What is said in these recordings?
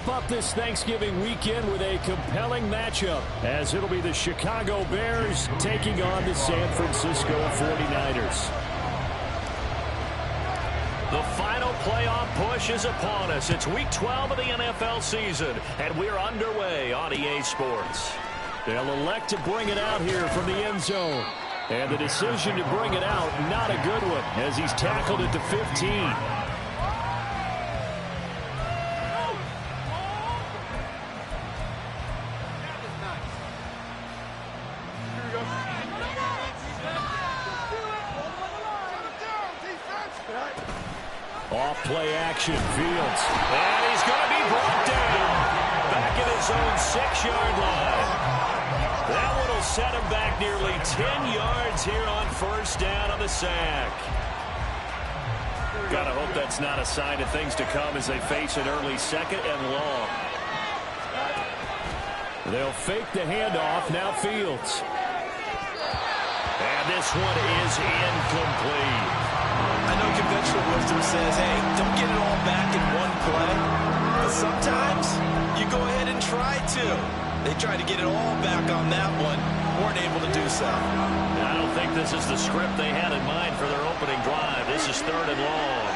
wrap up this Thanksgiving weekend with a compelling matchup, as it'll be the Chicago Bears taking on the San Francisco 49ers. The final playoff push is upon us. It's Week 12 of the NFL season, and we're underway on EA Sports. They'll elect to bring it out here from the end zone. And the decision to bring it out, not a good one, as he's tackled at the 15. Off play action, Fields. And he's going to be brought down. Back at his own 6-yard line. That one will set him back nearly 10 yards here on first down on the sack. Gotta hope that's not a sign of things to come as they face an early second and long. They'll fake the handoff, now Fields. And this one is incomplete. I know conventional wisdom says, hey, don't get it all back in one play. But sometimes you go ahead and try to. They tried to get it all back on that one. Weren't able to do so. I don't think this is the script they had in mind for their opening drive. This is 3rd and long.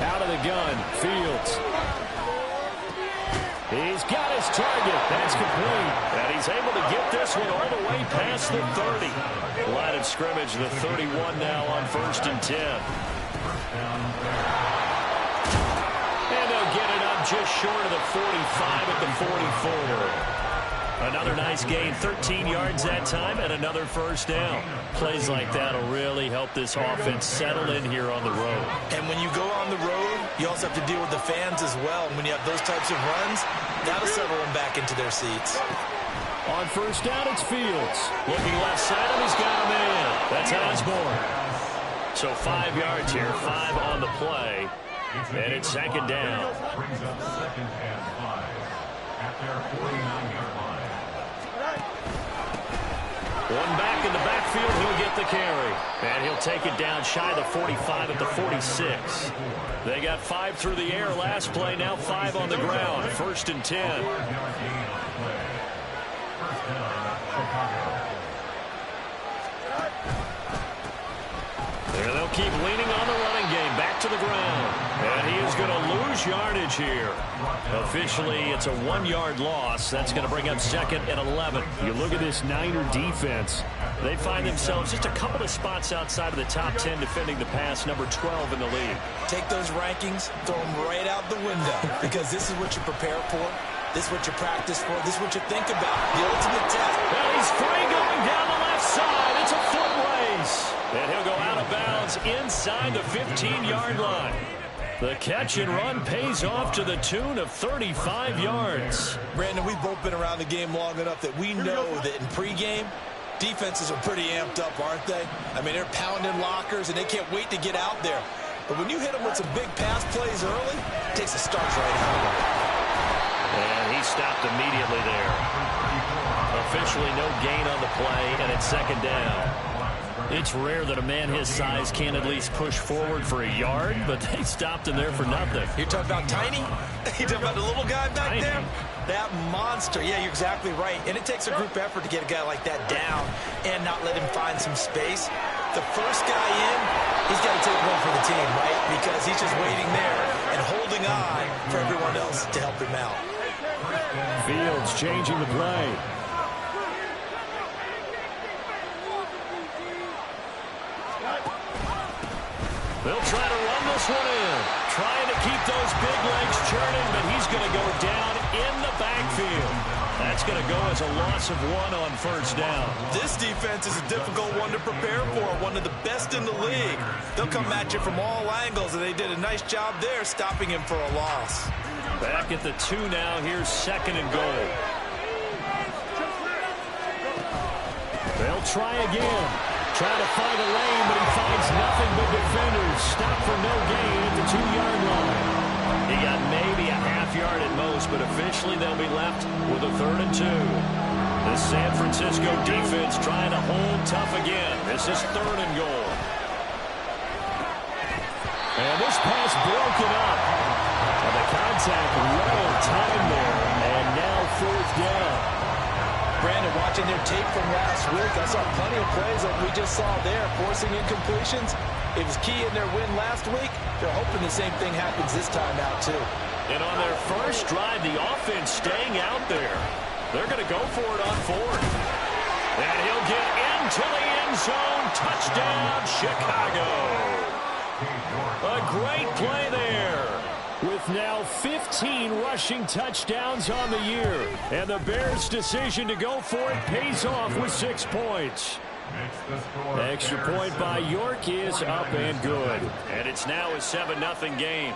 Out of the gun, Fields. He's got his target. That's complete. And he's able to get this one all the way past the 30. Line of scrimmage, the 31 now on 1st and 10. And they'll get it up just short of the 45 at the 44. Another nice gain, 13 yards that time, and another first down. Plays like that will really help this offense settle in here on the road. And when you go on the road, you also have to deal with the fans as well. And when you have those types of runs, that'll settle them back into their seats. On first down, it's Fields. Looking left side, and he's got a man. That's Osborne. So 5 yards here, 5 on the play. And it's 2nd down. Brings up 2nd and 5 at their 49-yard line. One back in the backfield, he'll get the carry. And he'll take it down shy of the 45 at the 46. They got 5 through the air last play, now 5 on the ground. 1st and 10. There they'll keep leaning on the running game. Back to the ground. And he is going to lose yardage here. Officially, it's a 1-yard loss. That's going to bring up 2nd and 11. You look at this Niner defense. They find themselves just a couple of spots outside of the top 10 defending the pass, number 12 in the league. Take those rankings, throw them right out the window, because this is what you prepare for. This is what you practice for. This is what you think about. The ultimate test. And he's free going down the left side. It's a foot race. And he'll go out of bounds inside the 15-yard line. The catch and run pays off to the tune of 35 yards. Brandon, we've both been around the game long enough that we know that in pregame, defenses are pretty amped up, aren't they? I mean, they're pounding lockers, and they can't wait to get out there. But when you hit them with some big pass plays early, it takes the starch right out of them. And he stopped immediately there. Officially no gain on the play, and it's 2nd down. It's rare that a man his size can at least push forward for a yard, but they stopped him there for nothing. You're talking about tiny? You're talking about the little guy back there? That monster. Yeah, you're exactly right. And it takes a group effort to get a guy like that down and not let him find some space. The first guy in, he's got to take one for the team, right? Because he's just waiting there and holding on for everyone else to help him out. Fields changing the play. They'll try to run this one in. Trying to keep those big legs churning, but he's going to go down in the backfield. That's going to go as a loss of 1 on first down. This defense is a difficult one to prepare for, one of the best in the league. They'll come at you from all angles, and they did a nice job there stopping him for a loss. Back at the 2 now. Here's 2nd and goal. They'll try again. Trying to find a lane, but he finds nothing but defenders. Stop for no gain at the 2-yard line. He got maybe a half yard at most, but officially they'll be left with a 3rd and 2. The San Francisco defense trying to hold tough again. This is 3rd and goal. And this pass broken up. And the contact right on time there. And now 4th down. Brandon, watching their tape from last week, I saw plenty of plays like we just saw there, forcing incompletions. It was key in their win last week. They're hoping the same thing happens this time out, too. And on their first drive, the offense staying out there. They're going to go for it on 4th. And he'll get into the end zone. Touchdown, Chicago. A great play there. With now 15 rushing touchdowns on the year. And the Bears' decision to go for it pays off with 6 points. Extra point by York is up and good. And it's now a 7-0 game.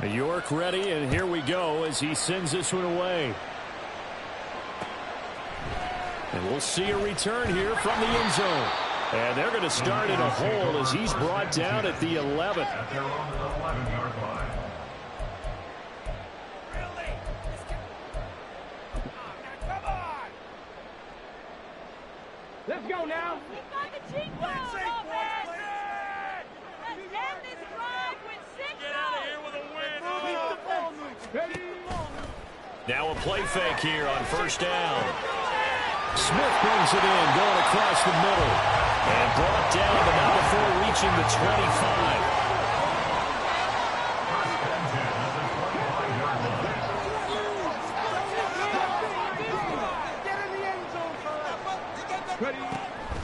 York ready, and here we go as he sends this one away. And we'll see a return here from the end zone. And they're going to start in a hole as he's brought down at the 11. At their own 11-yard line. Let's go now. We got the cheekbone, offense. Let's end this drive with 6 Get out of here with a win. Now a play fake here on 1st down. Smith brings it in, going across the middle. And brought down, but not before reaching the 25.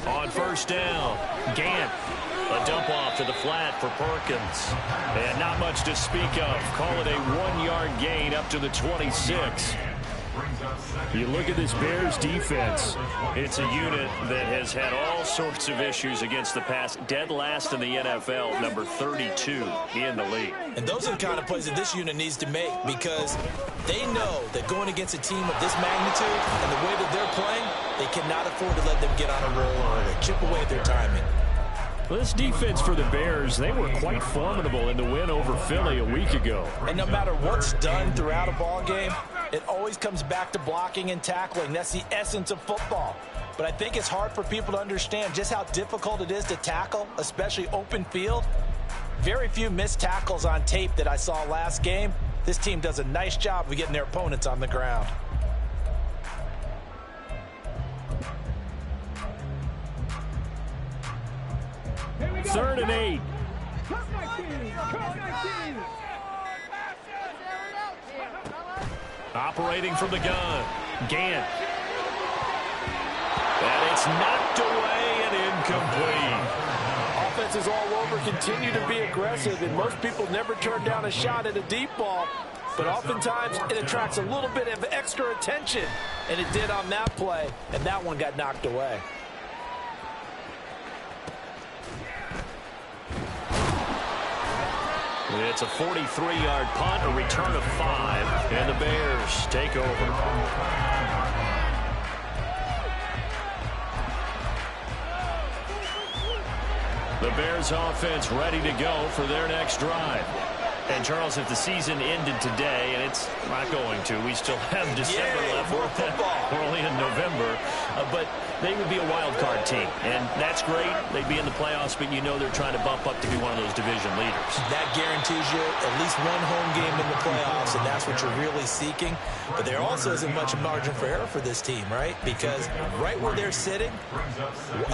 On 1st down, Gant, a dump off to the flat for Perkins. And not much to speak of. Call it a 1-yard gain up to the 26. You look at this Bears defense. It's a unit that has had all sorts of issues against the pass. Dead last in the NFL, number 32 in the league. And those are the kind of plays that this unit needs to make, because they know that going against a team of this magnitude and the way that they're playing, they cannot afford to let them get on a roll or chip away at their timing. Well, this defense for the Bears, they were quite formidable in the win over Philly a week ago. And no matter what's done throughout a ball game, it always comes back to blocking and tackling. That's the essence of football. But I think it's hard for people to understand just how difficult it is to tackle, especially open field. Very few missed tackles on tape that I saw last game. This team does a nice job of getting their opponents on the ground. Third and 8. Operating from the gun, Gant. And it's knocked away and incomplete. Offenses all over continue to be aggressive, and most people never turn down a shot at a deep ball. But oftentimes it attracts a little bit of extra attention, and it did on that play, and that one got knocked away. It's a 43-yard punt, a return of 5, and the Bears take over. The Bears offense ready to go for their next drive. And, Charles, if the season ended today, and it's not going to, we still have December left. More football. We're only in November. But they would be a wild card team. And that's great. They'd be in the playoffs, but you know they're trying to bump up to be one of those division leaders. That guarantees you at least one home game in the playoffs, and that's what you're really seeking. But there also isn't much margin for error for this team, right? Because right where they're sitting,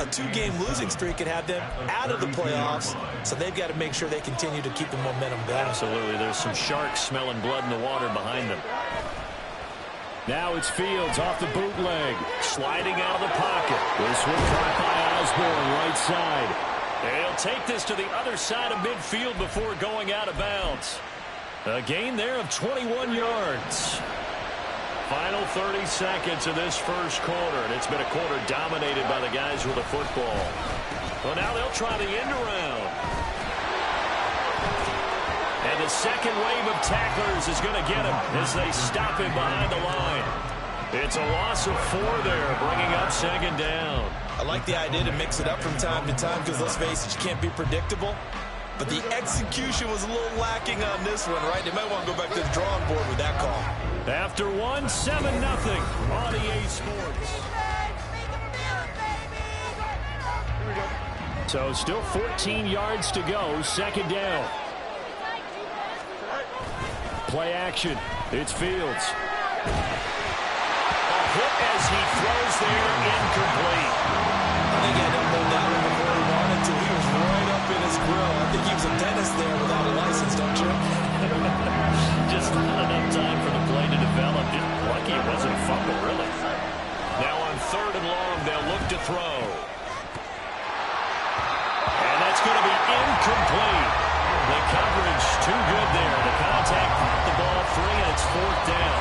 a 2-game losing streak could have them out of the playoffs. So they've got to make sure they continue to keep the momentum going. Absolutely. There's some sharks smelling blood in the water behind them. Now it's Fields off the bootleg. Sliding out of the pocket. This one caught by Osborne, right side. They'll take this to the other side of midfield before going out of bounds. A gain there of 21 yards. Final 30 seconds of this first quarter, and it's been a quarter dominated by the guys with the football. Well, now they'll try the end around. And the second wave of tacklers is going to get him as they stop him behind the line. It's a loss of 4 there, bringing up second down. I like the idea to mix it up from time to time because, let's face it, you can't be predictable. But the execution was a little lacking on this one, right? They might want to go back to the drawing board with that call. After 1, 7-0 on EA Sports. So still 14 yards to go, second down. play action. It's Fields. A hit as he throws there, incomplete. I think he had to hold that one before he wanted to. He was right up in his grill. I think he was a dentist there without a license, don't you? Just not enough time for the play to develop. Just lucky it wasn't a fumble, really. Now on 3rd and long, they'll look to throw. And that's going to be incomplete. The coverage too good there. The contact popped the ball free, and it's 4th down.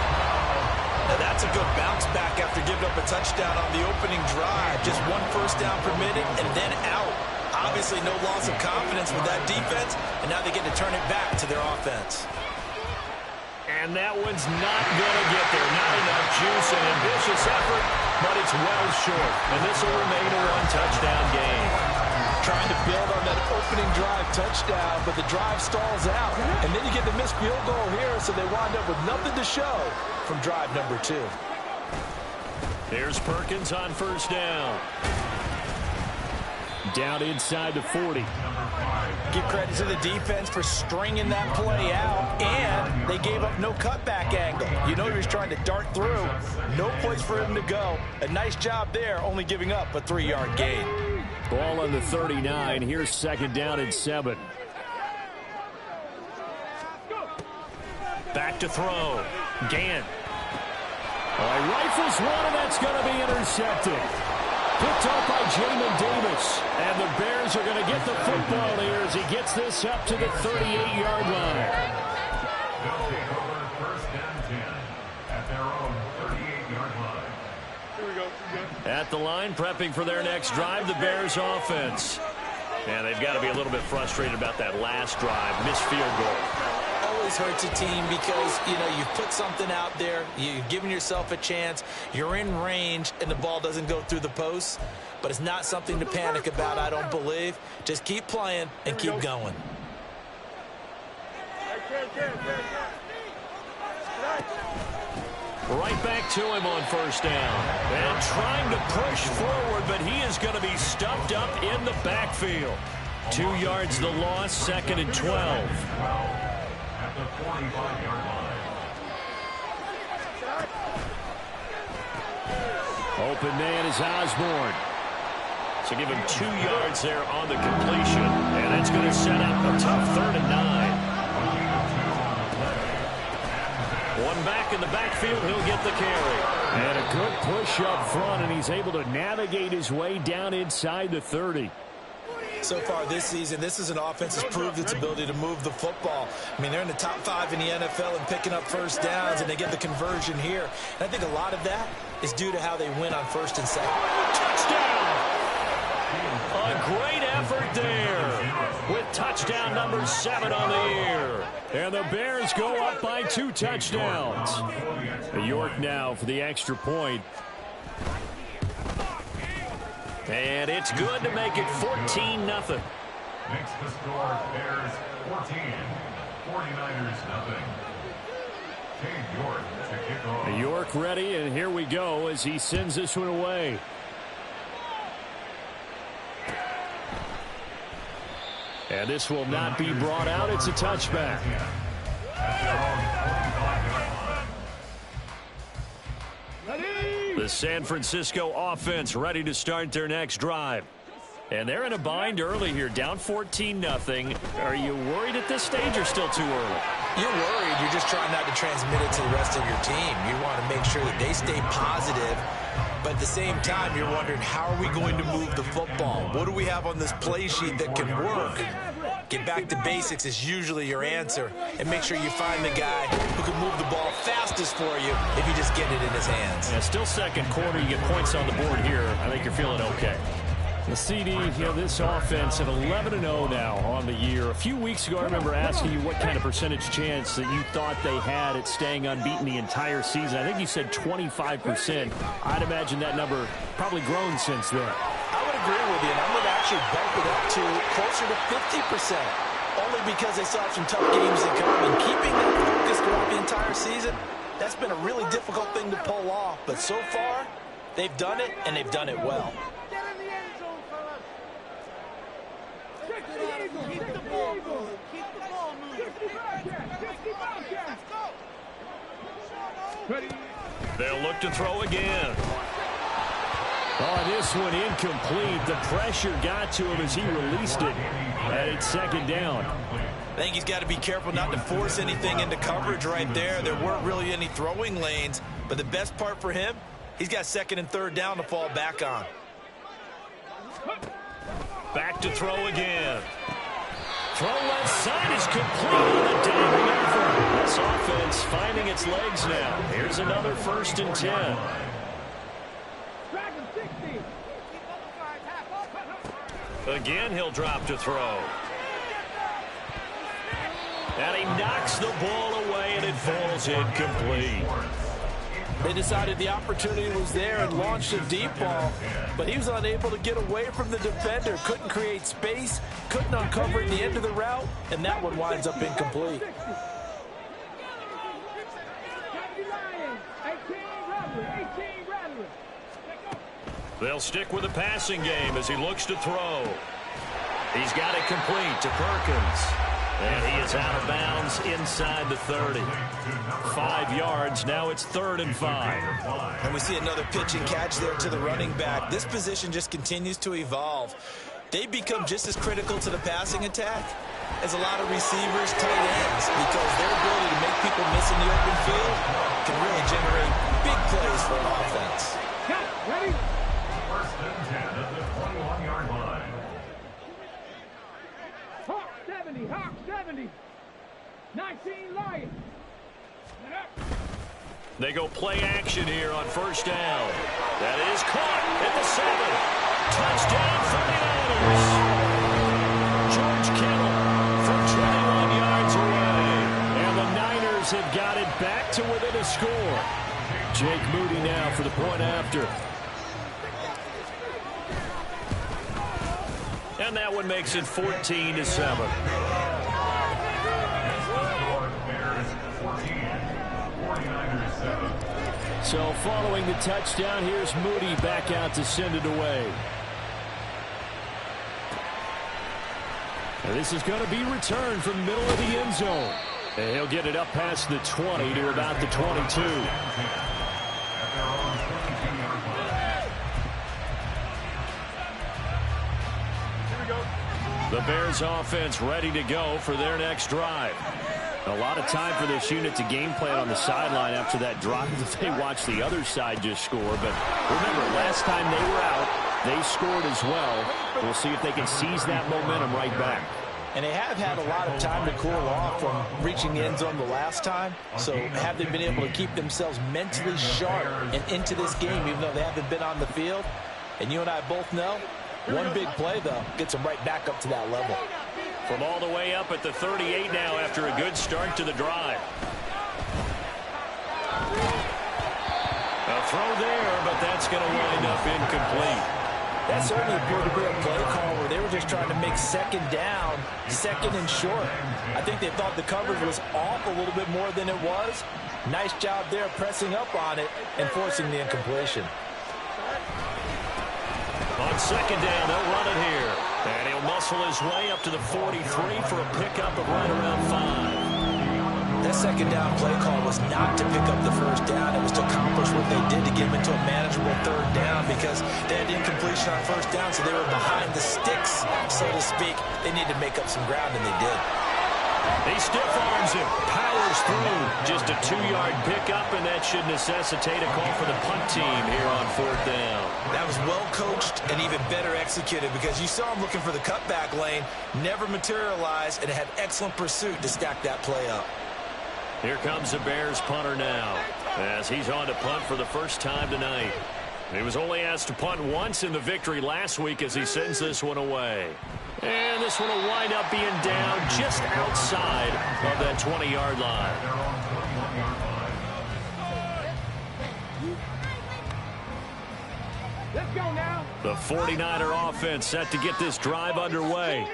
Now that's a good bounce back after giving up a touchdown on the opening drive. Just 1 first down permitted and then out. Obviously no loss of confidence with that defense, and now they get to turn it back to their offense. And that one's not going to get there. Not enough juice, an ambitious effort, but it's well short. And this will remain a 1-touchdown game. Trying to build on that opening drive touchdown, but the drive stalls out. And then you get the missed field goal here, so they wind up with nothing to show from drive number 2. Here's Perkins on 1st down. Down inside the 40. Give credit to the defense for stringing that play out, and they gave up no cutback angle. You know he was trying to dart through. No place for him to go. A nice job there, only giving up a 3-yard gain. Ball on the 39. Here's 2nd down and 7. Back to throw. Gant. He rifles one, and that's going to be intercepted. Picked up by Jamin Davis. And the Bears are going to get the football here as he gets this up to the 38-yard line. They'll take over 1st and 10 at their own 38-yard line. Here we go. At the line, prepping for their next drive, the Bears offense. And they've got to be a little bit frustrated about that last drive. Missed field goal. Always hurts a team because, you know, you put something out there, you've given yourself a chance, you're in range, and the ball doesn't go through the posts. But it's not something to panic about, I don't believe. Just keep playing and keep going. Right back to him on 1st down. And trying to push forward, but he is going to be stuffed up in the backfield. 2 yards the loss, 2nd and 12. At the 45-yard line. Open man is Osborne. So give him 2 yards there on the completion. And that's going to set up a tough 3rd and 9. One back in the backfield, he'll get the carry. And a good push up front, and he's able to navigate his way down inside the 30. So far this season, this is an offense that's proved its ability to move the football. I mean, they're in the top 5 in the NFL and picking up first downs, and they get the conversion here. And I think a lot of that is due to how they win on 1st and 2nd. Touchdown! A great effort there with touchdown number 7 on the year. And the Bears go up by 2 touchdowns. York now for the extra point. And it's good to make it 14-0. Makes the score Bears 14, 49ers nothing. Cade York to kick off. York ready, and here we go as he sends this one away. And this will not be brought out. It's a touchback. The San Francisco offense ready to start their next drive. And they're in a bind early here, down 14-0. Are you worried at this stage or still too early? You're worried. You're just trying not to transmit it to the rest of your team. You want to make sure that they stay positive. But at the same time, you're wondering, how are we going to move the football? What do we have on this play sheet that can work? Get back to basics is usually your answer. And make sure you find the guy who can move the ball fastest for you if you just get it in his hands. Yeah, still 2nd quarter. You get points on the board here. I think you're feeling okay. The CD, this offense at 11-0 now on the year. A few weeks ago, I remember asking you what kind of percentage chance that you thought they had at staying unbeaten the entire season. I think you said 25%. I'd imagine that number probably grown since then. I would agree with you, and I'm going to actually bump it up to closer to 50%. Only because they still have some tough games to come. And keeping that focus throughout the entire season, that's been a really difficult thing to pull off. But so far, they've done it, and they've done it well. Keep the ball moving. Keep the ball moving. Let's go. They'll look to throw again. Oh, this one incomplete. The pressure got to him as he released it. And it's second down. I think he's got to be careful not to force anything into coverage right there. There weren't really any throwing lanes, but the best part for him, he's got second and third down to fall back on. Back to throw again. Throw left side is complete on the diving effort. This offense finding its legs now. Here's another 1st and 10. Again, he'll drop to throw. And he knocks the ball away, and it falls incomplete. They decided the opportunity was there and launched a deep ball, but he was unable to get away from the defender, couldn't create space, couldn't uncover at the end of the route, and that one winds up incomplete. They'll stick with the passing game as he looks to throw. He's got it complete to Perkins. And he is out of bounds inside the 30. 5 yards. Now it's 3rd and 5. And we see another pitch and catch there to the running back. This position just continues to evolve. They become just as critical to the passing attack as a lot of receivers, tight ends, because their ability to make people miss in the open field can really generate big plays for an offense. Ready? 1st and 10 at the 21-yard line. Hawk 70, Hawk 70. 19 Lions. They go play action here on 1st down. That is caught at the 7. Touchdown 49ers. George Kittle from 21 yards away. And the Niners have got it back to within a score. Jake Moody now for the point after. And that one makes it 14-7. So following the touchdown, here's Moody back out to send it away. And this is going to be returned from middle of the end zone. And he'll get it up past the 20 to about the 22. The Bears offense ready to go for their next drive. A lot of time for this unit to game plan on the sideline after that drive that they watched the other side just score. But remember, last time they were out, they scored as well. We'll see if they can seize that momentum right back. And they have had a lot of time to cool off from reaching the end zone the last time. So have they been able to keep themselves mentally sharp and into this game, even though they haven't been on the field? And you and I both know, one big play, though, gets them right back up to that level. From all the way up at the 38 now after a good start to the drive. A throw there, but that's going to wind up incomplete. That certainly appeared to be a play call where they were just trying to make second down, second and short. I think they thought the coverage was off a little bit more than it was. Nice job there pressing up on it and forcing the incompletion. On second down, they'll run it here. And he'll muscle his way up to the 43 for a pickup of right around 5. That second down play call was not to pick up the first down. It was to accomplish what they did to get them into a manageable third down because they had incompletion on first down, so they were behind the sticks, so to speak. They needed to make up some ground, and they did. He stiff arms him, powers through. Just a 2-yard pickup, and that should necessitate a call for the punt team here on 4th down. That was well coached and even better executed because you saw him looking for the cutback lane, never materialized, and had excellent pursuit to stack that play up. Here comes the Bears punter now as he's on to punt for the first time tonight. He was only asked to punt once in the victory last week as he sends this one away. And this one will wind up being down just outside of that 20-yard line. Let's go now. The 49er offense set to get this drive underway.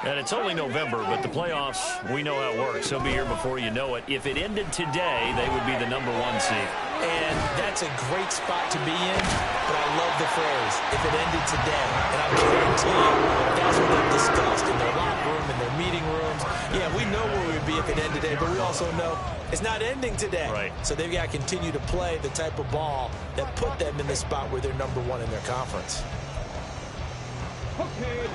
And it's only November, but the playoffs, we know how it works. He'll be here before you know it. If it ended today, they would be the #1 seed. And that's a great spot to be in, but I love the phrase, if it ended today. And I guarantee you, that's what they've discussed in their locker room, in their meeting rooms. Yeah, we know where we would be if it ended today, but we also know it's not ending today. Right. So they've got to continue to play the type of ball that put them in the spot where they're #1 in their conference.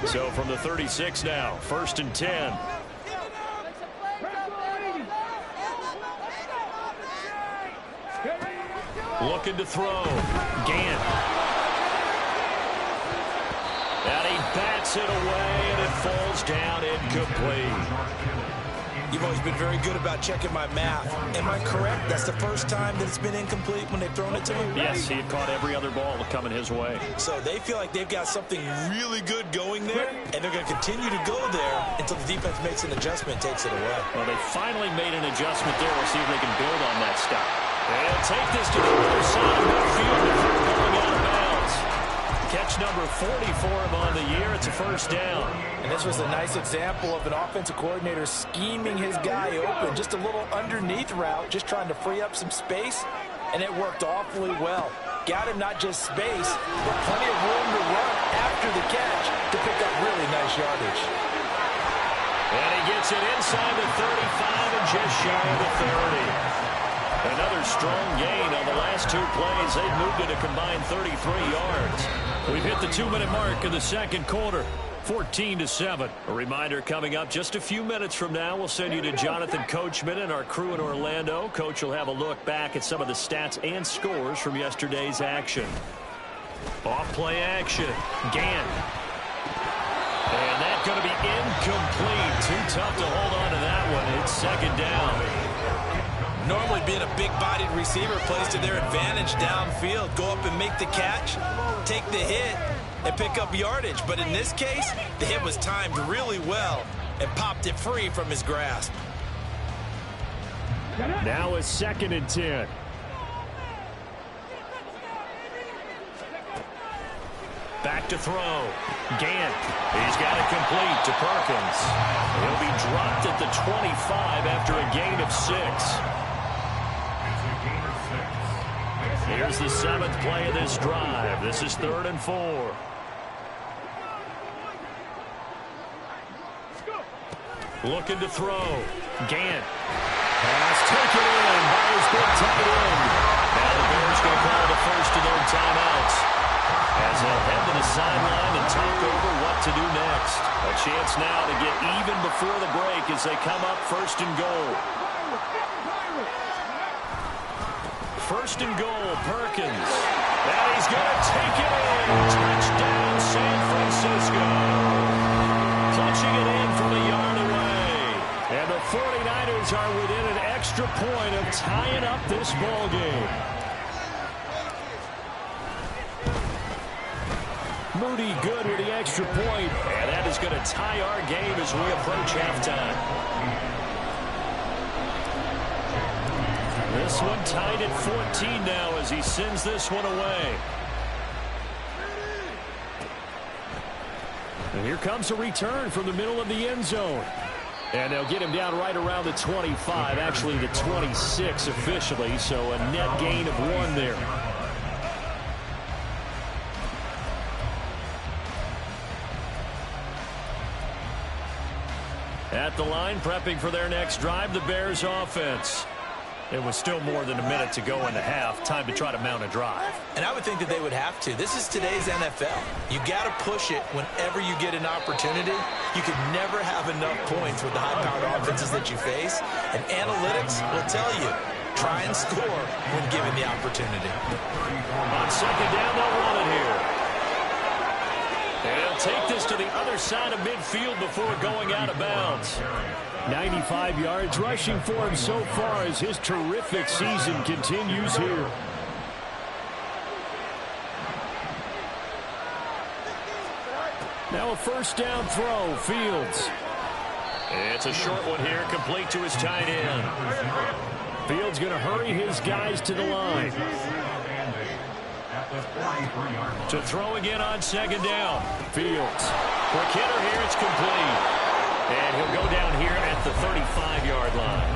So from the 36 now, 1st and 10. Looking to throw. Gant. And he bats it away, and it falls down incomplete. You've always been very good about checking my math. Am I correct? That's the first time that it's been incomplete when they've thrown it to him? Yes, he had caught every other ball coming his way. So they feel like they've got something really good going there, and they're going to continue to go there until the defense makes an adjustment and takes it away. Well, they finally made an adjustment there. We'll see if they can build on that stop. They'll take this to the other side of midfield before going out of bounds. Catch number 40 for him on the year. It's a 1st down. And this was a nice example of an offensive coordinator scheming his guy open. Just a little underneath route, just trying to free up some space, and it worked awfully well. Got him not just space, but plenty of room to run after the catch to pick up really nice yardage. And he gets it inside the 35 and just shy of the 30. Another strong gain on the last 2 plays. They've moved it a combined 33 yards. We've hit the 2-minute mark of the 2nd quarter. 14-7. A reminder coming up just a few minutes from now. We'll send you to Jonathan Coachman and our crew in Orlando. Coach will have a look back at some of the stats and scores from yesterday's action. Off-play action. Gant. And that's going to be incomplete. Too tough to hold on to that one. It's 2nd down. Normally being a big-bodied receiver plays to their advantage downfield. Go up and make the catch, take the hit, and pick up yardage. But in this case, the hit was timed really well and popped it free from his grasp. Now it's 2nd and 10. Back to throw. Gant. He's got it complete to Perkins. He'll be dropped at the 25 after a gain of 6. Here's the 7th play of this drive. This is 3rd and 4. Looking to throw. Gant. Pass taken in by his big tight end. Now the Bears going to call the first of their timeouts, as they'll head to the sideline and talk over what to do next. A chance now to get even before the break as they come up 1st and goal. 1st and goal, Perkins. And he's going to take it in. Touchdown, San Francisco. Punching it in from a yard away. And the 49ers are within an extra point of tying up this ball game. Moody good with the extra point. And that is going to tie our game as we approach halftime. This one tied at 14 now as he sends this one away. And here comes a return from the middle of the end zone. And they'll get him down right around the 25, actually the 26 officially, so a net gain of 1 there. At the line, prepping for their next drive, the Bears offense. It was still more than a minute to go in the half. Time to try to mount a drive. And I would think that they would have to. This is today's NFL. You got to push it whenever you get an opportunity. You could never have enough points with the high-powered offenses that you face. And analytics will tell you, try and score when given the opportunity. On 2nd down, they'll run it here. And he'll take this to the other side of midfield before going out of bounds. 95 yards rushing for him so far as his terrific season continues here. Now a 1st down throw, Fields. It's a short one here, complete to his tight end. Fields going to hurry his guys to the line. To throw again on 2nd down. Fields. Quick hitter here, it's complete. And he'll go down here at the 35-yard line.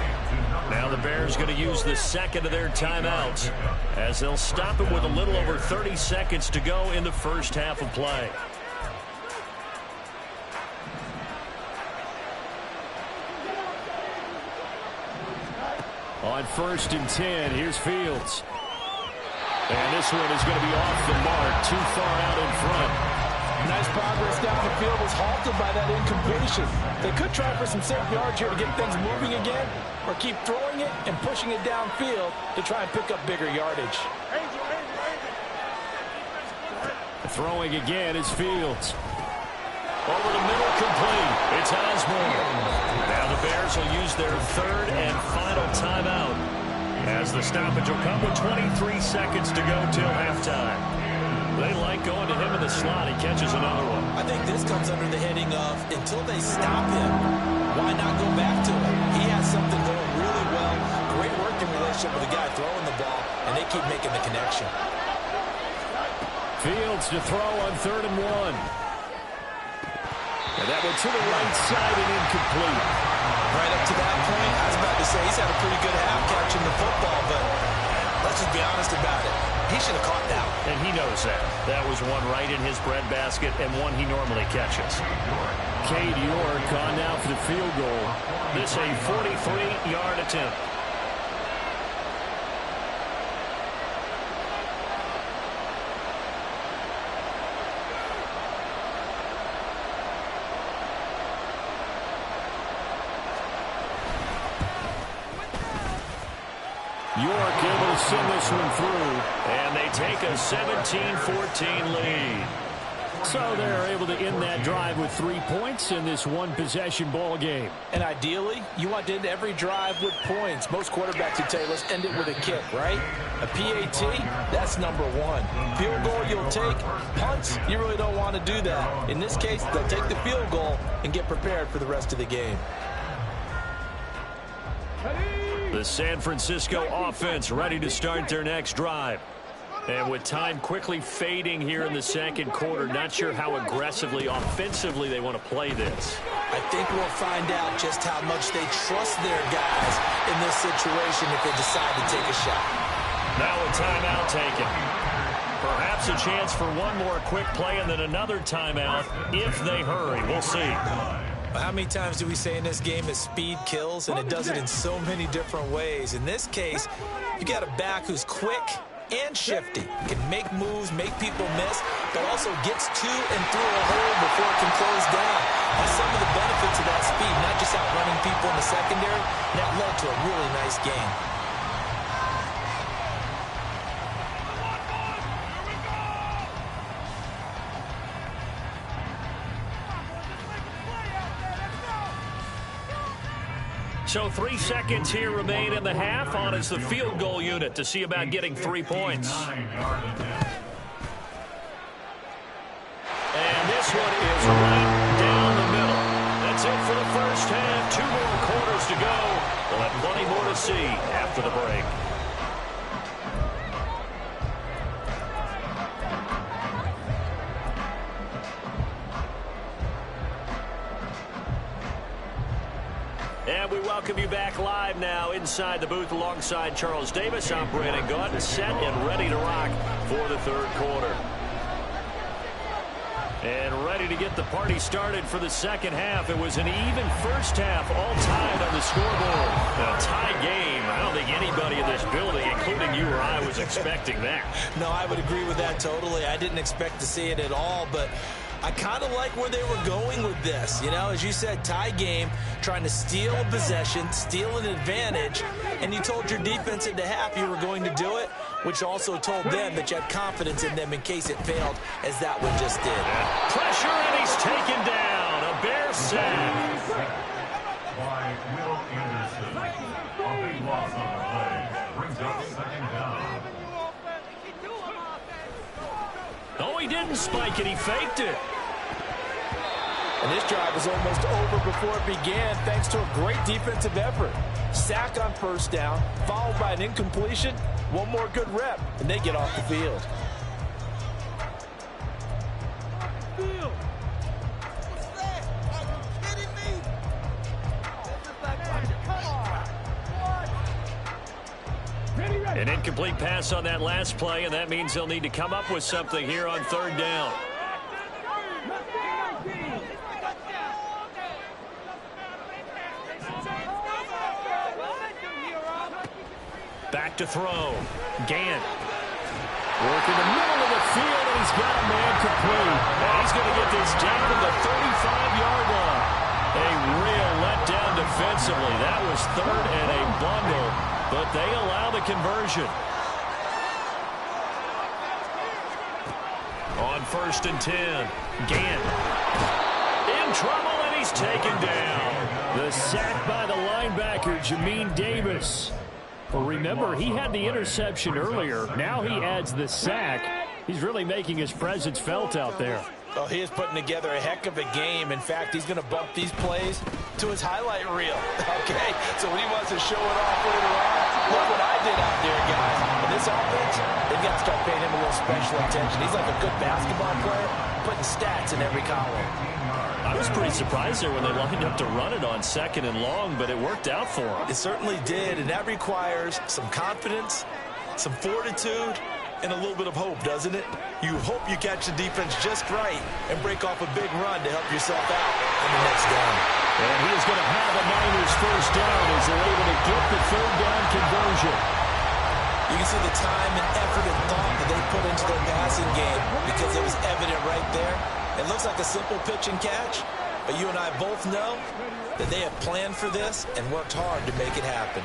Now the Bears going to use the second of their timeouts as they'll stop it with a little over 30 seconds to go in the first half of play. On 1st and 10, here's Fields. And this one is going to be off the mark, too far out in front. Nice progress down the field was halted by that incompletion. They could try for some safe yards here to get things moving again, or keep throwing it and pushing it downfield to try and pick up bigger yardage. Throwing again is Fields. Over the middle, complete. It's Osborne. Now the Bears will use their third and final timeout as the stoppage will come with 23 seconds to go till halftime. They like going to him in the slot. He catches another one. I think this comes under the heading of until they stop him, why not go back to him? He has something going really well. Great working relationship with the guy throwing the ball, and they keep making the connection. Fields to throw on 3rd and 1. And that went to the right side and incomplete. Right up to that point, I was about to say he's had a pretty good half catching the football, but let's just be honest about it. He should have caught that. And he knows that. That was one right in his breadbasket and one he normally catches. Cade York on now for the field goal. This a 43-yard attempt. York able to send this one through. And they take a 17-14 lead. So they're able to end that drive with 3 points in this one-possession ball game. And ideally, you want to end every drive with points. Most quarterbacks would tell you, let's end it with a kick, right? A PAT, that's number 1. Field goal you'll take. Punts, you really don't want to do that. In this case, they'll take the field goal and get prepared for the rest of the game. The San Francisco offense ready to start their next drive. And with time quickly fading here in the second quarter, not sure how aggressively, offensively they want to play this. I think we'll find out just how much they trust their guys in this situation if they decide to take a shot. Now a timeout taken. Perhaps a chance for one more quick play and then another timeout if they hurry. We'll see. How many times do we say in this game that speed kills, and it does it in so many different ways? In this case, you got a back who's quick and shifty. Can make moves, make people miss, but also gets to and through a hole before it can close down. That's some of the benefits of that speed, not just outrunning people in the secondary. That led to a really nice game. So 3 seconds here remain in the half on as the field goal unit to see about getting 3 points. And this one is right down the middle. That's it for the first half. 2 more quarters to go. We'll have plenty more to see after the break. And we welcome you back live now inside the booth alongside Charles Davis. I'm Brandon Gaudin, set and ready to rock for the third quarter. And ready to get the party started for the second half. It was an even first half, all tied on the scoreboard. A tie game. I don't think anybody in this building, including you or I, was expecting that. No, I would agree with that totally. I didn't expect to see it at all, but I kind of like where they were going with this. You know, as you said, tie game, trying to steal a possession, steal an advantage, and you told your defense at the half you were going to do it, which also told them that you had confidence in them in case it failed, as that one just did. Pressure, and he's taken down. A Bear sack. By Will Anderson. A big loss on the play. Brings up second down. No, he didn't spike it. He faked it. And this drive was almost over before it began thanks to a great defensive effort. Sack on first down, followed by an incompletion. One more good rep, and they get off the field. An incomplete pass on that last play, and that means they'll need to come up with something here on third down. Back to throw. Gant. Work in the middle of the field, and he's got a man complete. And he's going to get this down to the 35-yard line. A real letdown defensively. That was third and a bundle, but they allow the conversion. On 1st and 10, Gant. In trouble, and he's taken down. The sack by the linebacker, Jamin Davis. Well, remember, he had the interception earlier. Now he adds the sack. He's really making his presence felt out there. Oh, he is putting together a heck of a game. In fact, he's going to bump these plays to his highlight reel. Okay, so when he wants to show it off later on, look what I did out there, guys. In this offense, they've got to start paying him a little special attention. He's like a good basketball player, putting stats in every column. I was pretty surprised there when they lined up to run it on 2nd and long, but it worked out for him. It certainly did, and that requires some confidence, some fortitude, and a little bit of hope, doesn't it? You hope you catch the defense just right and break off a big run to help yourself out on the next down. And he is going to have the Niners first down as they're able to get the third down conversion. You can see the time and effort and thought that they put into their passing game because it was evident right there. It looks like a simple pitch and catch, but you and I both know that they have planned for this and worked hard to make it happen.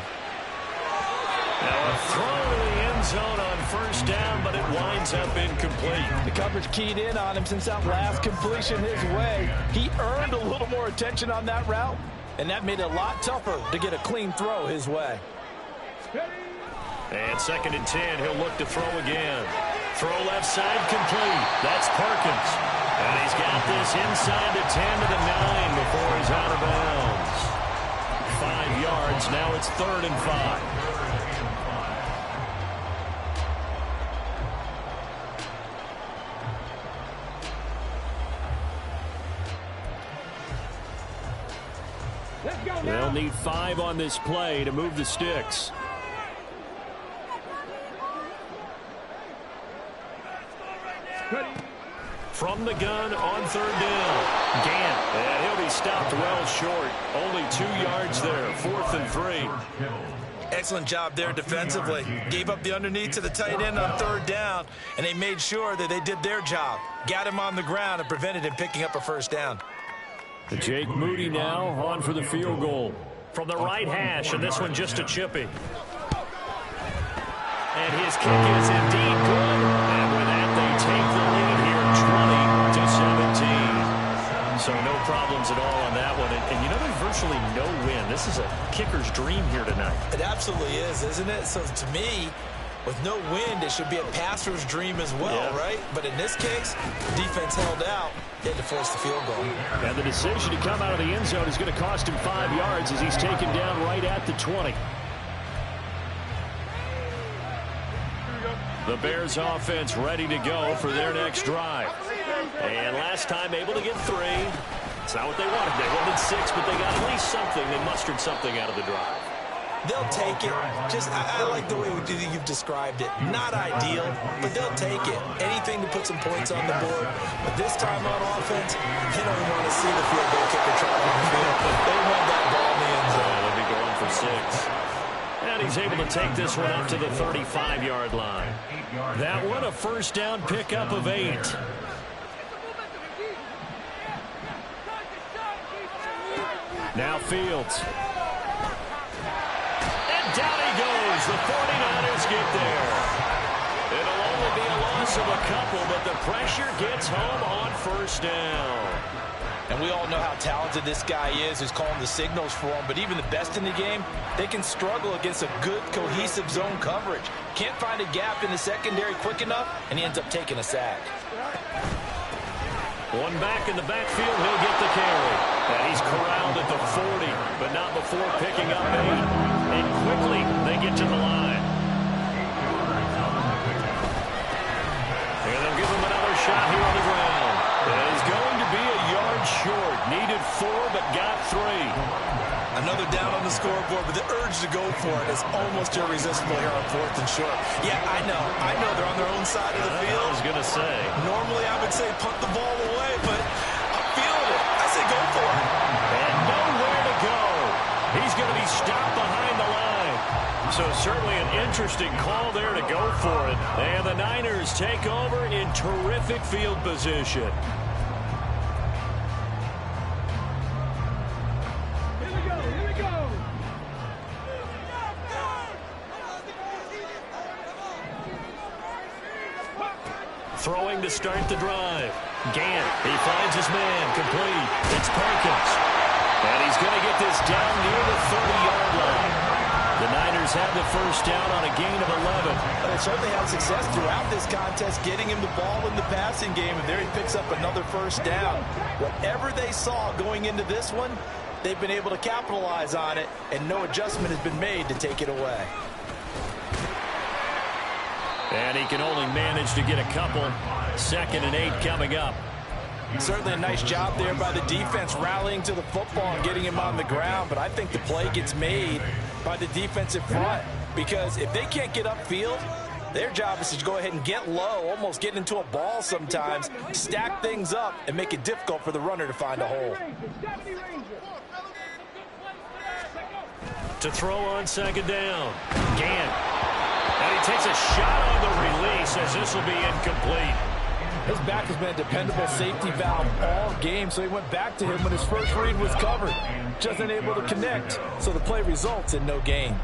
Now a throw to the end zone on 1st down, but it winds up incomplete. The coverage keyed in on him since that last completion his way. He earned a little more attention on that route, and that made it a lot tougher to get a clean throw his way. And 2nd and 10, he'll look to throw again. Throw left side complete. That's Perkins. And he's got this inside the 10 to the 9 before he's out of bounds. 5 yards. Now it's 3rd and 5. They'll need 5 on this play to move the sticks. From the gun on 3rd down. Gant. And he'll be stopped well short. Only 2 yards there. 4th and 3. Excellent job there defensively. Gave up the underneath to the tight end on 3rd down, and they made sure that they did their job. Got him on the ground and prevented him picking up a 1st down. Jake Moody now on for the field goal. From the right hash, and this one just a chippy. And his kick is indeed good. And with that, they take the lead here, 20-17. So no problems at all on that one. And you know, there's virtually no win. This is a kicker's dream here tonight. It absolutely is, isn't it? So to me, with no wind, it should be a passer's dream as well, right? But in this case, the defense held out. They had to force the field goal. And the decision to come out of the end zone is going to cost him 5 yards as he's taken down right at the 20. The Bears offense ready to go for their next drive. And last time able to get 3. It's not what they wanted. They wanted 6, but they got at least something. They mustered something out of the drive. They'll take it. I like the way you've described it. Not ideal, but they'll take it. Anything to put some points on the board. But this time on offense, they don't want to see the field goal kicker traveling the field. They want that ball in the end zone. They'll be going for 6. And he's able to take this one up to the 35-yard line. That one a 1st down pickup of 8. Now Fields. Down he goes. The 49ers get there. It'll only be a loss of a couple, but the pressure gets home on 1st down. And we all know how talented this guy is who's calling the signals for him. But even the best in the game, they can struggle against a good, cohesive zone coverage. Can't find a gap in the secondary quick enough, and he ends up taking a sack. One back in the backfield, he'll get the carry. And he's corralled at the 40, but not before picking up 8. And quickly, they get to the line. And they'll give him another shot here on the ground. And he's going to be a yard short. Needed 4, but got 3. Another down on the scoreboard, but the urge to go for it is almost irresistible here on 4th and short. Yeah, I know they're on their own side of the field. I was going to say. Normally I would say punt the ball away, but I'm feeling it. I say go for it. And nowhere to go. He's going to be stopped behind the line. So certainly an interesting call there to go for it. And the Niners take over in terrific field position. Throwing to start the drive. Gant, he finds his man, complete. It's Perkins. And he's going to get this down near the 30-yard line. The Niners have the first down on a gain of 11. They certainly had success throughout this contest, getting him the ball in the passing game, and there he picks up another first down. Whatever they saw going into this one, they've been able to capitalize on it, and no adjustment has been made to take it away. And he can only manage to get a couple. 2nd and 8 coming up. Certainly a nice job there by the defense rallying to the football and getting him on the ground, but I think the play gets made by the defensive front because if they can't get upfield, their job is to go ahead and get low, almost get into a ball sometimes, stack things up, and make it difficult for the runner to find a hole. To throw on 2nd down. Gant. And he takes a shot on the release as this will be incomplete. His back has been a dependable safety valve all game, so he went back to him when his first read was covered. Just unable to connect, so the play results in no gain.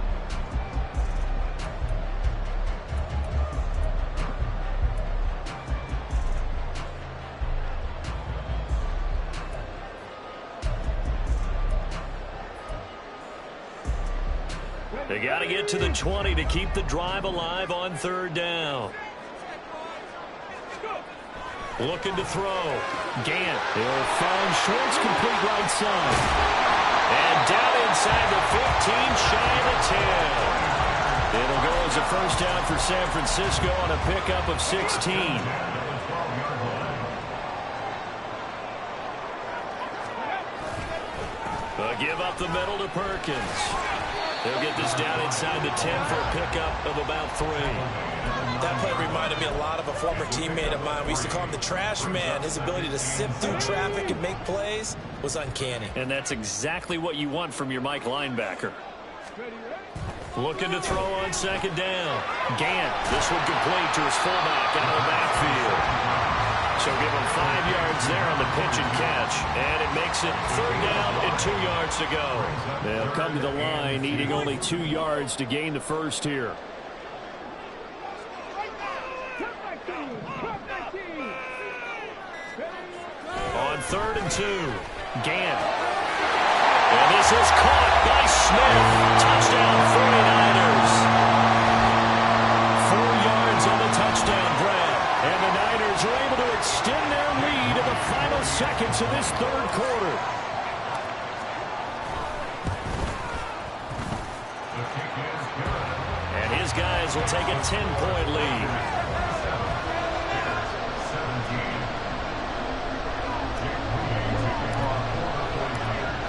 They got to get to the 20 to keep the drive alive on 3rd down. Looking to throw. Gant. He'll find Schwartz complete right side. And down inside the 15, shy of the 10. It'll go as a first down for San Francisco on a pickup of 16. They'll give up the middle to Perkins. They'll get this down inside the 10 for a pickup of about 3. That play reminded me a lot of a former teammate of mine. We used to call him the trash man. His ability to sift through traffic and make plays was uncanny. And that's exactly what you want from your Mike linebacker. Looking to throw on 2nd down. Gant, this one complete to his fullback out of the backfield. So give him 5 yards there on the pitch and catch. And it makes it 3rd down and 2 yards to go. They'll come to the line needing only 2 yards to gain the first here. On 3rd and 2, Gant. And this is caught by Smith. Touchdown 49ers. 4 yards on the touchdown grab. And the Niners are able to extend their lead in the final seconds of this 3rd quarter. And his guys will take a 10-point lead.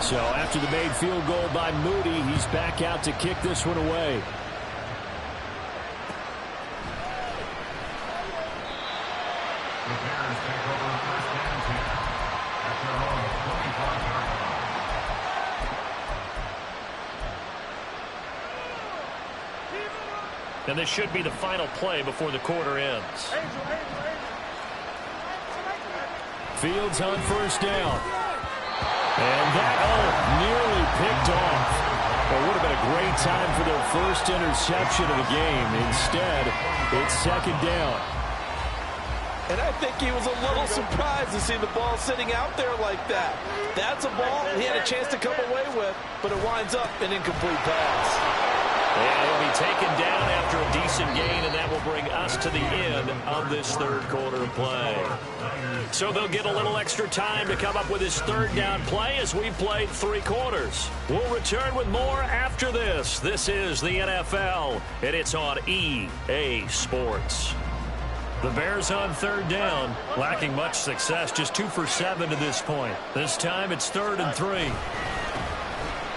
So after the made field goal by Moody, he's back out to kick this one away. The Bears take over 1st and 10 at their own 25-yard line. And this should be the final play before the quarter ends. Fields on 1st down. And that nearly picked off. It would have been a great time for their first interception of the game. Instead, it's 2nd down. And I think he was a little surprised to see the ball sitting out there like that. That's a ball he had a chance to come away with, but it winds up an incomplete pass. And he'll be taken down after a decent gain, and that will bring us to the end of this 3rd quarter play. So they'll get a little extra time to come up with his 3rd down play as we played 3 quarters. We'll return with more after this. This is the NFL, and it's on EA Sports. The Bears on 3rd down, lacking much success, just 2 for 7 to this point. This time it's 3rd and 3.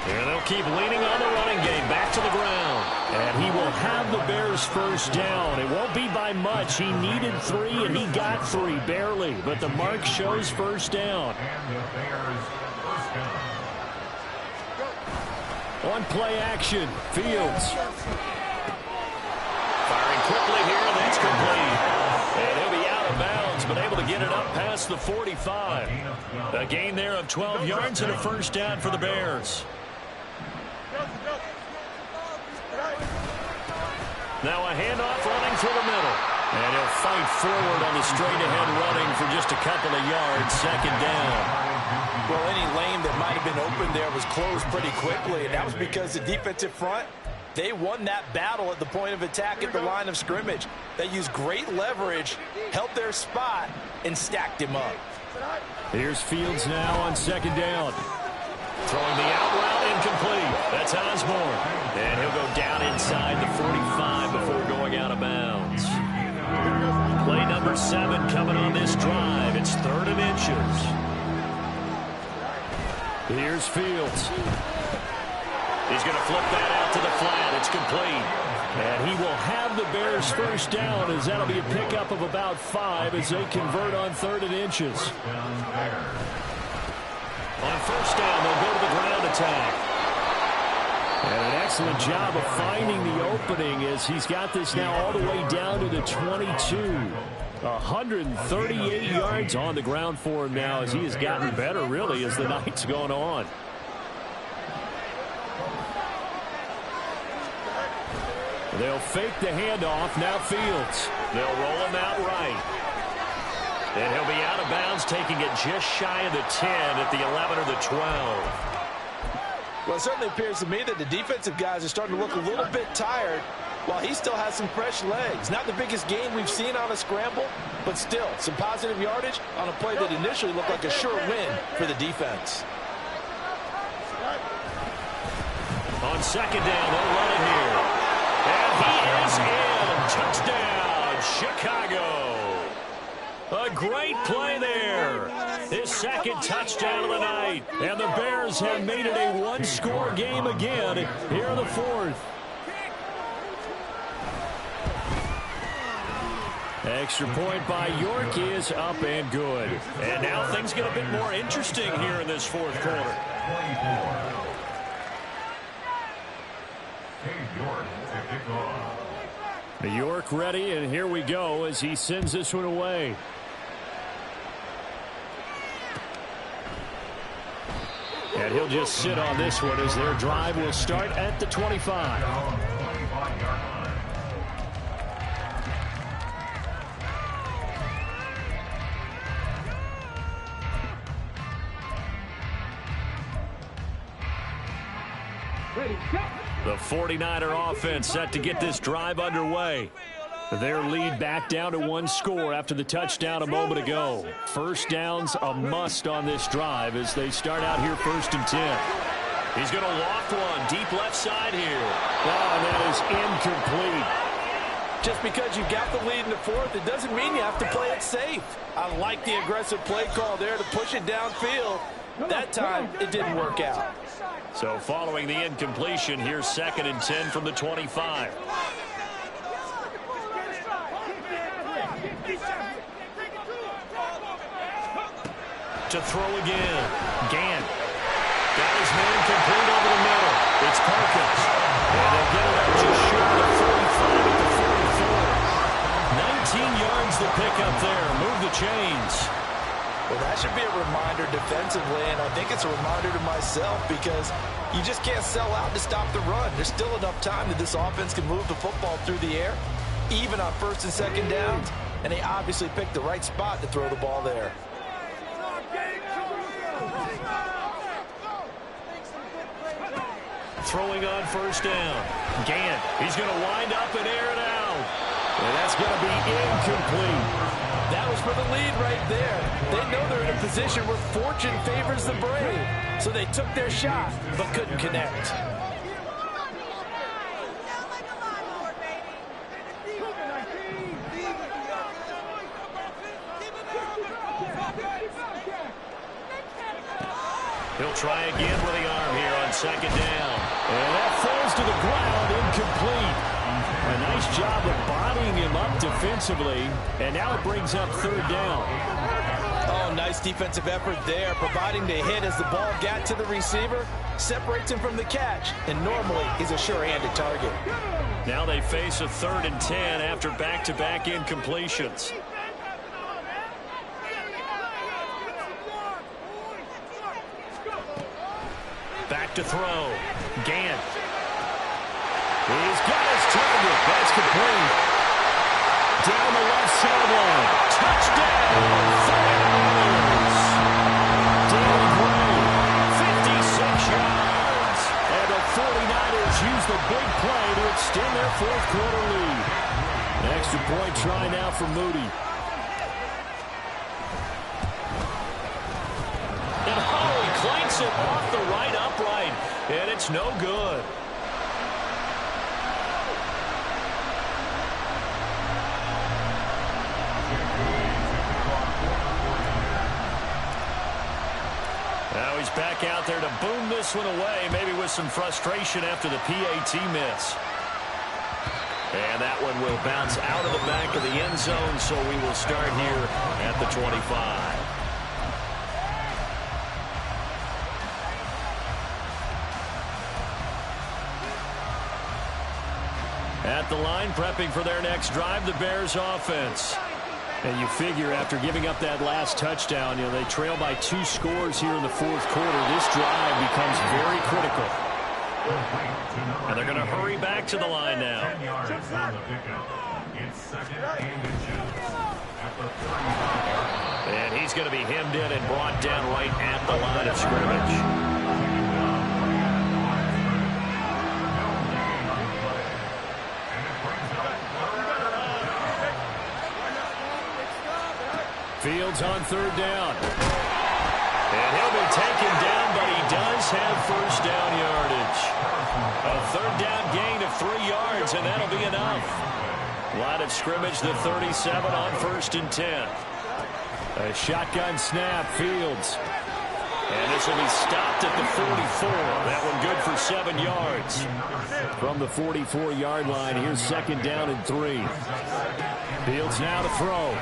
And they'll keep leaning on the running game. Back to the ground. And he will have the Bears first down. It won't be by much. He needed 3, and he got 3, barely. But the mark shows first down. And the Bears first down. On play action, Fields. Firing quickly here, and that's complete. And he'll be out of bounds, but able to get it up past the 45. A gain there of 12 yards and a first down for the Bears. Now a handoff running through the middle. And he'll fight forward on the straight-ahead running for just a couple of yards. Second down. Well, any lane that might have been open there was closed pretty quickly, and that was because the defensive front, they won that battle at the point of attack at the line of scrimmage. They used great leverage, held their spot, and stacked him up. Here's Fields now on second down. Throwing the out route incomplete. That's Osborne. And he'll go down inside the 45 before going out of bounds. Play number 7 coming on this drive. It's 3rd and inches. Here's Fields. He's going to flip that out to the flat. It's complete. And he will have the Bears first down, as that'll be a pickup of about 5 as they convert on 3rd and inches. On first down, they'll go to the ground attack. And an excellent job of finding the opening as he's got this now all the way down to the 22. 138 yards on the ground for him now as he has gotten better, really, as the night's gone on. They'll fake the handoff. Now Fields. They'll roll him out right. And he'll be out of bounds, taking it just shy of the 10 at the 11 or the 12. Well, it certainly appears to me that the defensive guys are starting to look a little bit tired while he still has some fresh legs. Not the biggest gain we've seen on a scramble, but still some positive yardage on a play that initially looked like a sure win for the defense. On second down, they'll run it here. And he is in. Touchdown, Chicago. A great play there. His second touchdown of the night. And the Bears have made it a one-score game again here in the 4th. Extra point by York is up and good. And now things get a bit more interesting here in this 4th quarter. 24. York to kick off. York ready, and here we go as he sends this one away. And he'll just sit on this one as their drive will start at the 25. The 49er offense set to get this drive underway. Their lead back down to 1 score after the touchdown a moment ago. First down's a must on this drive as they start out here 1st and 10. He's going to loft one deep left side here. Oh, that is incomplete. Just because you got the lead in the 4th, it doesn't mean you have to play it safe. I like the aggressive play call there to push it downfield. That time, it didn't work out. So following the incompletion, here's 2nd and 10 from the 25. To throw again. Gann. Got his man complete over the middle. It's Perkins. And they'll get it up just short of the 45 at the 44. 19 yards to pick up there. Move the chains. Well, that should be a reminder defensively, and I think it's a reminder to myself because you just can't sell out to stop the run. There's still enough time that this offense can move the football through the air, even on 1st and 2nd downs, and they obviously picked the right spot to throw the ball there. Throwing on 1st down. Gann. He's going to wind up and air it out. And that's going to be incomplete. That was for the lead right there. They know they're in a position where fortune favors the brave. So they took their shot, but couldn't connect. He'll try again with the arm here on on second down. And that falls to the ground, incomplete. A nice job of bodying him up defensively, and now it brings up third down. Oh, nice defensive effort there, providing the hit as the ball got to the receiver, separates him from the catch, and normally he's a sure-handed target. Now they face a 3rd and 10 after back-to-back incompletions. Back to throw. Gant. He's got his target. That's complete. Down the left sideline. Touchdown. 49ers. Daily Gray, 56 yards. And the 49ers use the big play to extend their fourth quarter lead. An extra point try now for Moody. And he clanks it off the right upright. And it's no good. Now he's back out there to boom this one away, maybe with some frustration after the PAT miss. And that one will bounce out of the back of the end zone, so we will start here at the 25. At the line, prepping for their next drive, the Bears offense. And you figure after giving up that last touchdown, they trail by 2 scores here in the fourth quarter. This drive becomes very critical. And they're going to hurry back to the line now. And he's going to be hemmed in and brought down right at the line of scrimmage. Fields on third down. And he'll be taken down, but he does have first down yardage. A third down gain of 3 yards, and that'll be enough. Line of scrimmage, the 37 on 1st and 10. A shotgun snap, Fields. And this will be stopped at the 44. That one good for 7 yards. From the 44-yard line, here's 2nd down and 3. Fields now to throw.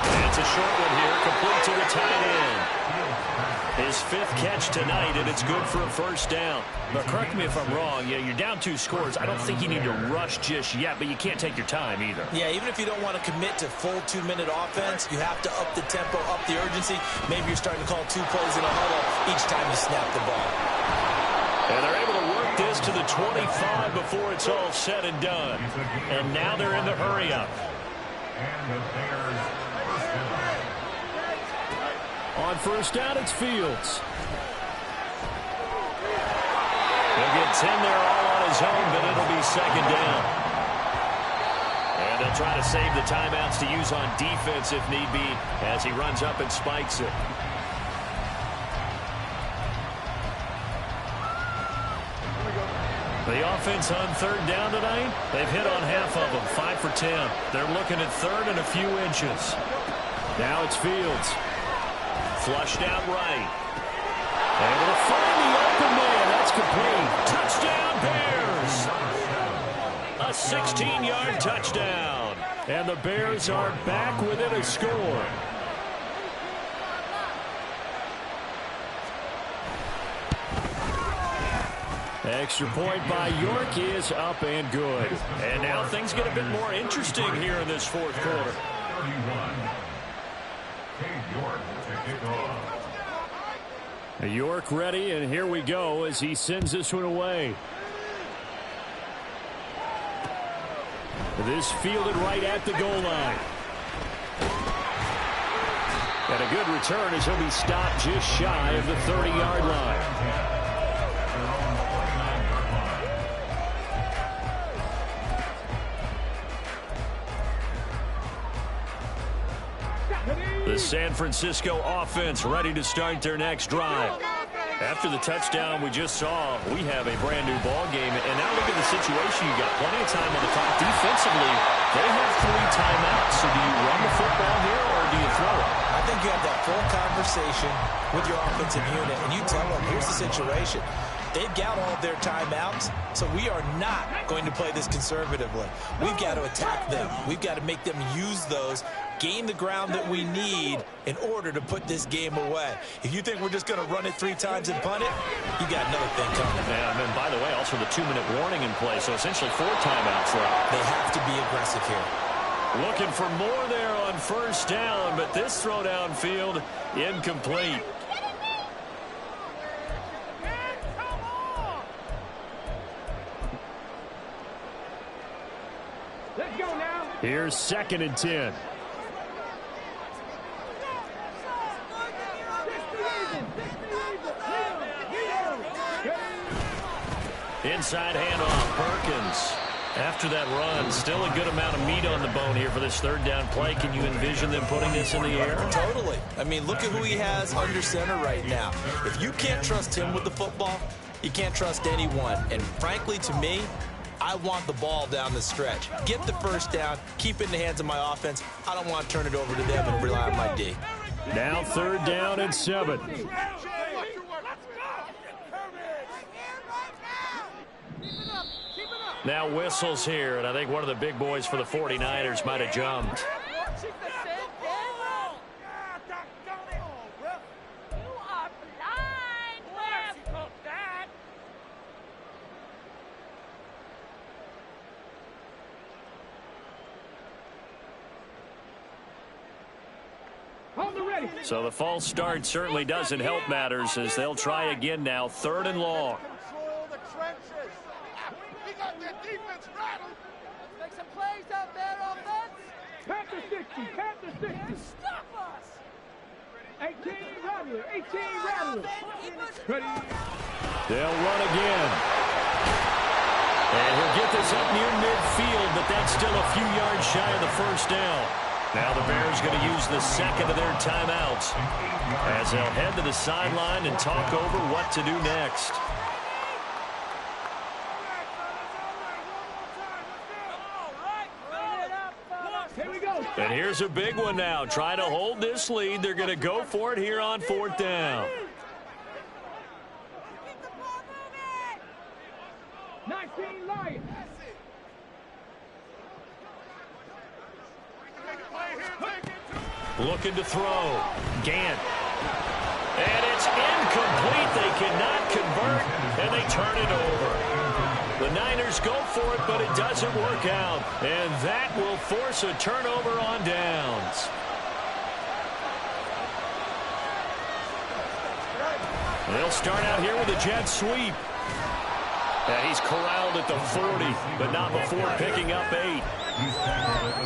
And it's a short one here, complete to the tight end. His 5th catch tonight, and it's good for a first down. But correct me if I'm wrong, you're down 2 scores. I don't think you need to rush just yet, but you can't take your time either. Yeah, even if you don't want to commit to full 2-minute offense, you have to up the tempo, up the urgency. Maybe you're starting to call 2 plays in a huddle each time you snap the ball. And they're able to work this to the 25 before it's all said and done. And now they're in the hurry-up. On first down, it's Fields. He'll get 10 there all on his own, but it'll be 2nd down. And they'll try to save the timeouts to use on defense if need be as he runs up and spikes it. The offense on third down tonight, they've hit on half of them, 5 for 10. They're looking at third and a few inches. Now it's Fields. Flushed out right. Able to find the open man. That's complete. Touchdown, Bears! A 16-yard touchdown. And the Bears are back within a score. Extra point by York is up and good. And now things get a bit more interesting here in this fourth quarter. York ready, and here we go as he sends this one away. This fielded right at the goal line. And a good return as he'll be stopped just shy of the 30-yard line. The San Francisco offense ready to start their next drive. After the touchdown we just saw, we have a brand new ball game. And now look at the situation, you got plenty of time on the clock. Defensively, they have 3 timeouts. So do you run the football here or do you throw it? I think you have that full conversation with your offensive unit, and you tell them, here's the situation. They've got all of their timeouts, so we are not going to play this conservatively. We've got to attack them. We've got to make them use those, gain the ground that we need in order to put this game away. If you think we're just going to run it 3 times and punt it, you got another thing coming. And then, by the way, also the 2-minute warning in play, so essentially 4 timeouts left. They have to be aggressive here. Looking for more there on first down, but this throw downfield incomplete. Let's go now. Here's 2nd and 10. Inside handoff, Perkins. After that run, still a good amount of meat on the bone here for this 3rd down play. Can you envision them putting this in the air? Totally. I mean, look at who he has under center right now. If you can't trust him with the football, you can't trust anyone. And frankly, to me, I want the ball down the stretch. Get the first down, keep it in the hands of my offense. I don't want to turn it over to them and rely on my D. Now 3rd down and 7. Now whistles here, and I think one of the big boys for the 49ers might have jumped. So the false start certainly doesn't help matters as they'll try again now, 3rd and long. Control the trenches. We got their defense rattled. Let's make some plays out there, offense. Panther 60, Panther 60. Stop us. 18 Rattler, 18 Rattler. Ready. They'll run again. And he'll get this up near midfield, but that's still a few yards shy of the first down. Now the Bears going to use the 2nd of their timeouts as they'll head to the sideline and talk over what to do next. Here we go. And here's a big one now. Trying to hold this lead. They're going to go for it here on 4th down. 19 Lions. Looking to throw. Gant. And it's incomplete. They cannot convert, and they turn it over. The Niners go for it, but it doesn't work out. And that will force a turnover on downs. They'll start out here with a jet sweep. And he's corralled at the 40, but not before picking up 8.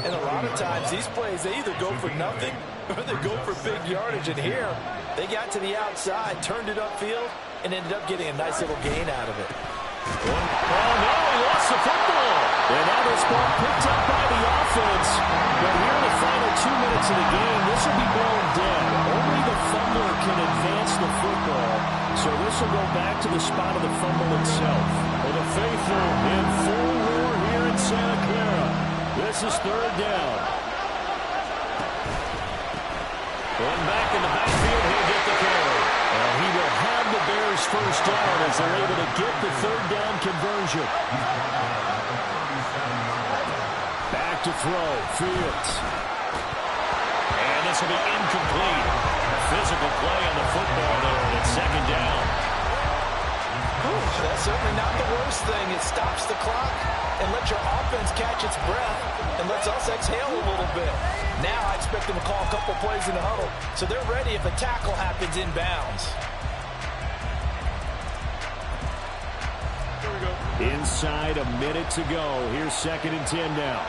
And a lot of times these plays, they either go for nothing or they go for big yardage. And here, they got to the outside, turned it upfield, and ended up getting a nice little gain out of it. Oh, no, he lost the football. And now this ball picked up by the offense. But here in the final 2 minutes of the game, this will be blown dead. Only the fumbler can advance the football. So this will go back to the spot of the fumble itself. For the faithful in full roar here in Santa Clara. This is 3rd down. Going back in the backfield, he'll get the carry. And he will have the Bears first down as they're able to get the 3rd down conversion. Back to throw, Fields. And this will be incomplete. Physical play on the football there, and it's 2nd down. That's certainly not the worst thing. It stops the clock and lets your offense catch its breath and lets us exhale a little bit. Now I expect them to call a couple plays in the huddle, so they're ready if a tackle happens inbounds. Inside a minute to go. Here's 2nd and 10 now.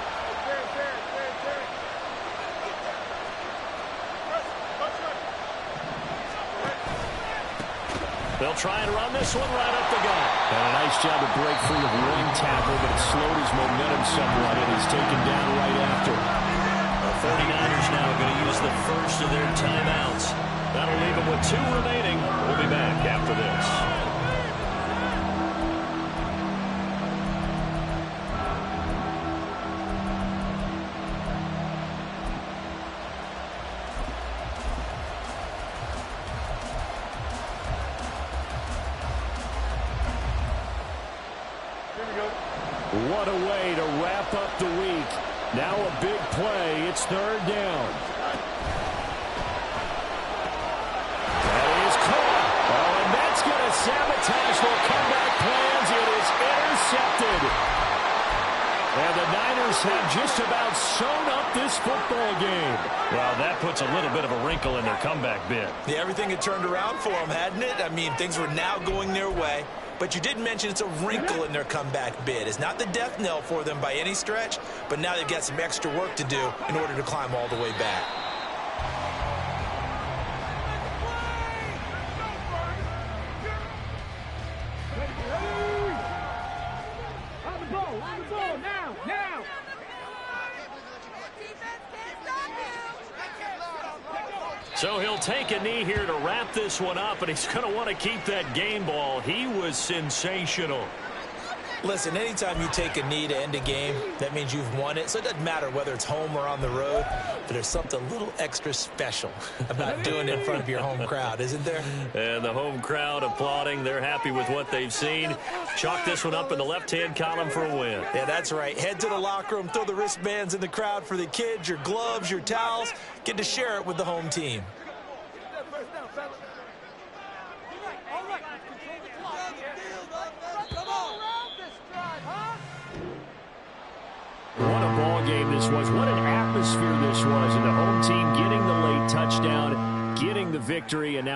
They'll try and run this one right up the gut. And a nice job to break free of one tackle, but it slowed his momentum somewhat, and he's taken down right after. The 49ers now going to use the first of their timeouts. That'll leave them with 2 remaining. We'll be back after this. What a way to wrap up the week. Now a big play. It's third down. That is caught. Oh, and that's going to sabotage their comeback plans. It is intercepted. And the Niners have just about sewn up this football game. Well, that puts a little bit of a wrinkle in their comeback bid. Yeah, everything had turned around for them, hadn't it? I mean, things were now going their way. But you did mention it's a wrinkle in their comeback bid. It's not the death knell for them by any stretch, but now they've got some extra work to do in order to climb all the way back. On the ball, now. So he'll take a knee here to wrap this one up, and he's going to want to keep that game ball. He was sensational. Listen, anytime you take a knee to end a game, that means you've won it. So it doesn't matter whether it's home or on the road, but there's something a little extra special about doing it in front of your home crowd, isn't there? And the home crowd applauding. They're happy with what they've seen. Chalk this one up in the left-hand column for a win. Yeah, that's right. Head to the locker room, throw the wristbands in the crowd for the kids, your gloves, your towels. Get to share it with the home team. What a ball game this was. What an atmosphere this was. And the home team getting the late touchdown, getting the victory, and now